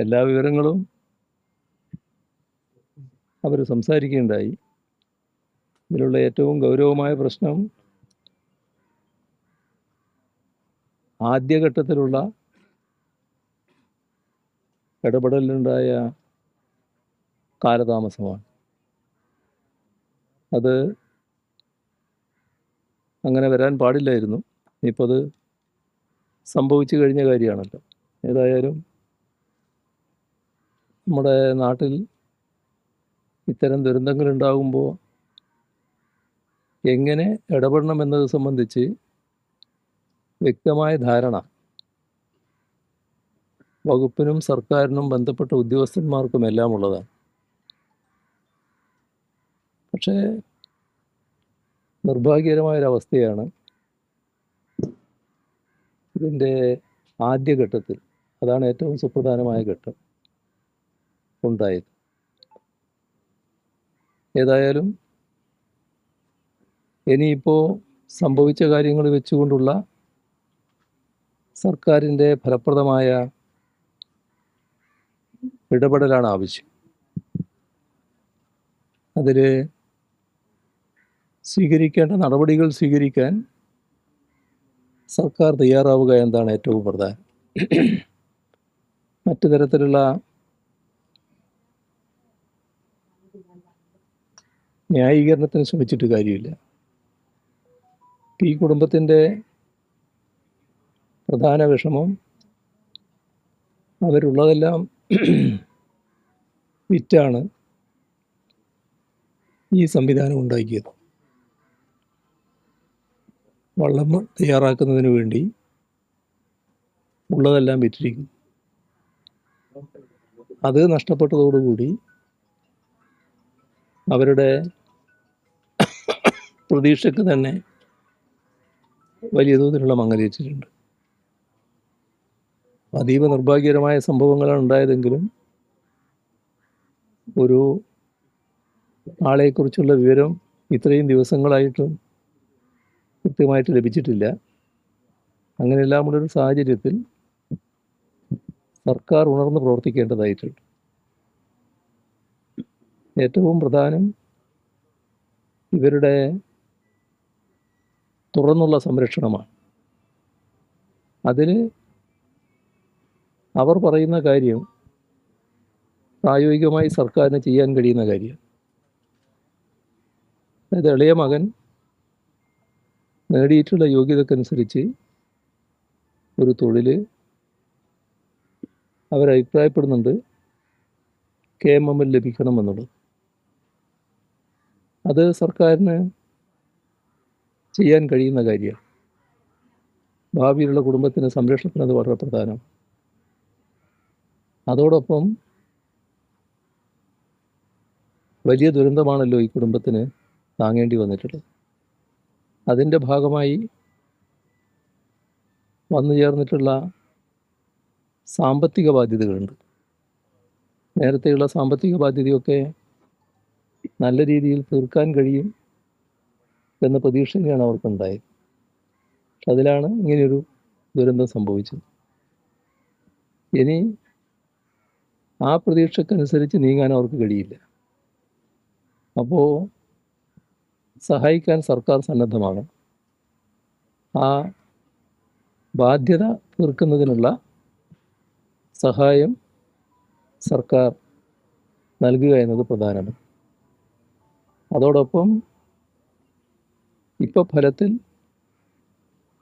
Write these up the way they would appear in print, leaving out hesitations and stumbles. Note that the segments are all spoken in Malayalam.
എല്ലാ വിവരങ്ങളും അവർ സംസാരിക്കുകയുണ്ടായി. ഇതിലുള്ള ഏറ്റവും ഗൗരവമായ പ്രശ്നം ആദ്യഘട്ടത്തിലുള്ള ഇടപെടലിലുണ്ടായ കാലതാമസമാണ്. അത് അങ്ങനെ വരാൻ പാടില്ലായിരുന്നു. ഇപ്പോൾ അത് സംഭവിച്ചു കഴിഞ്ഞ കാര്യമാണല്ലോ. ഏതായാലും നമ്മുടെ നാട്ടിൽ ഇത്തരം ദുരന്തങ്ങളുണ്ടാകുമ്പോൾ എങ്ങനെ ഇടപെടണം എന്നത് സംബന്ധിച്ച് വ്യക്തമായ ധാരണ വകുപ്പിനും സർക്കാരിനും ബന്ധപ്പെട്ട ഉദ്യോഗസ്ഥന്മാർക്കും എല്ലാം ഉള്ളതാണ്. പക്ഷേ നിർഭാഗ്യകരമായൊരവസ്ഥയാണ് ഇതിൻ്റെ ആദ്യഘട്ടത്തിൽ, അതാണ് ഏറ്റവും സുപ്രധാനമായ ഘട്ടം, ഉണ്ടായത്. ഏതായാലും ഇനിയിപ്പോൾ സംഭവിച്ച കാര്യങ്ങൾ വെച്ചുകൊണ്ടുള്ള സർക്കാരിൻ്റെ ഫലപ്രദമായ ഇടപെടലാണ് ആവശ്യം. അതിൽ സ്വീകരിക്കേണ്ട നടപടികൾ സ്വീകരിക്കാൻ സർക്കാർ തയ്യാറാവുക എന്നതാണ് ഏറ്റവും പ്രധാനം. മറ്റു തരത്തിലുള്ള ന്യായീകരണത്തിന് ശ്രമിച്ചിട്ട് കാര്യമില്ല. ഈ കുടുംബത്തിൻ്റെ പ്രധാന വിഷമം അവരുള്ളതെല്ലാം വിറ്റാണ് ഈ സംവിധാനം ഉണ്ടാക്കിയത്. വള്ളം തയ്യാറാക്കുന്നതിന് വേണ്ടി ഉള്ളതെല്ലാം വിറ്റിരിക്കുന്നു. അത് നഷ്ടപ്പെട്ടതോടുകൂടി അവരുടെ പ്രതീക്ഷയ്ക്ക് തന്നെ വലിയ തോതിലുള്ള മങ്ങലേറ്റിട്ടുണ്ട്. അതീവ നിർഭാഗ്യകരമായ സംഭവങ്ങളാണ് ഉണ്ടായതെങ്കിലും ഒരു ആളെക്കുറിച്ചുള്ള വിവരം ഇത്രയും ദിവസങ്ങളായിട്ടും കൃത്യമായിട്ട് ലഭിച്ചിട്ടില്ല. അങ്ങനെയെല്ലാമുള്ളൊരു സാഹചര്യത്തിൽ സർക്കാർ ഉണർന്ന് പ്രവർത്തിക്കേണ്ടതായിട്ടുണ്ട്. ഏറ്റവും പ്രധാനം ഇവരുടെ തുറന്നുള്ള സംരക്ഷണമാണ്. അതിന് അവർ പറയുന്ന കാര്യം പ്രായോഗികമായി സർക്കാരിന് ചെയ്യാൻ കഴിയുന്ന കാര്യം. അതായത് ഇളയ മകൻ നേടിയിട്ടുള്ള യോഗ്യതക്കനുസരിച്ച് ഒരു തൊഴിൽ അവരഭിപ്രായപ്പെടുന്നുണ്ട് KMM ലഭിക്കണമെന്നുള്ളത്. അത് സർക്കാരിന് ചെയ്യാൻ കഴിയുന്ന കാര്യമാണ്. ഭാവിയിലുള്ള കുടുംബത്തിന് സംരക്ഷണത്തിന് അത് വളരെ പ്രധാനം. അതോടൊപ്പം വലിയ ദുരന്തമാണല്ലോ ഈ കുടുംബത്തിന് താങ്ങേണ്ടി വന്നിട്ടുള്ളത്. അതിൻ്റെ ഭാഗമായി വന്നു ചേർന്നിട്ടുള്ള സാമ്പത്തിക ബാധ്യതകളുണ്ട്. നേരത്തെയുള്ള സാമ്പത്തിക ബാധ്യതയൊക്കെ നല്ല രീതിയിൽ തീർക്കാൻ കഴിയും എന്ന പ്രതീക്ഷയാണ് അവർക്കുണ്ടായത്. അതിലാണ് ഇങ്ങനെയൊരു ദുരന്തം സംഭവിച്ചത്. ഇനി ആ പ്രതീക്ഷക്കനുസരിച്ച് നീങ്ങാൻ അവർക്ക് കഴിയില്ല. അപ്പോൾ സഹായിക്കാൻ സർക്കാർ സന്നദ്ധമാകണം. ആ ബാധ്യത തീർക്കുന്നതിനുള്ള സഹായം സർക്കാർ നൽകുക എന്നത് പ്രധാനമാണ്. അതോടൊപ്പം ഇപ്പോൾ ഫലത്തിൽ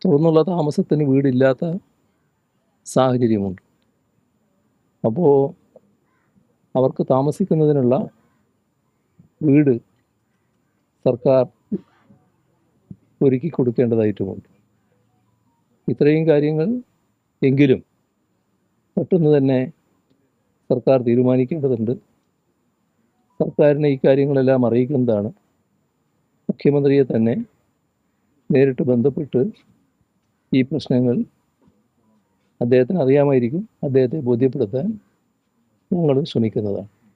തുറന്നുള്ള താമസത്തിന് വീടില്ലാത്ത സാഹചര്യമുണ്ട്. അപ്പോൾ അവർക്ക് താമസിക്കുന്നതിനുള്ള വീട് സർക്കാർ ഒരുക്കി കൊടുക്കേണ്ടതായിട്ടുമുണ്ട്. ഇത്രയും കാര്യങ്ങൾ എങ്കിലും പെട്ടെന്ന് തന്നെ സർക്കാർ തീരുമാനിക്കേണ്ടതുണ്ട്. സർക്കാരിനെ ഈ കാര്യങ്ങളെല്ലാം അറിയിക്കുന്നതാണ്. മുഖ്യമന്ത്രിയെ തന്നെ നേരിട്ട് ബന്ധപ്പെട്ട് ഈ പ്രശ്നങ്ങൾ അദ്ദേഹത്തിന് അറിയാമായിരിക്കും, അദ്ദേഹത്തെ ബോധ്യപ്പെടുത്താൻ ഞങ്ങൾ ശ്രമിക്കുന്നതാണ്.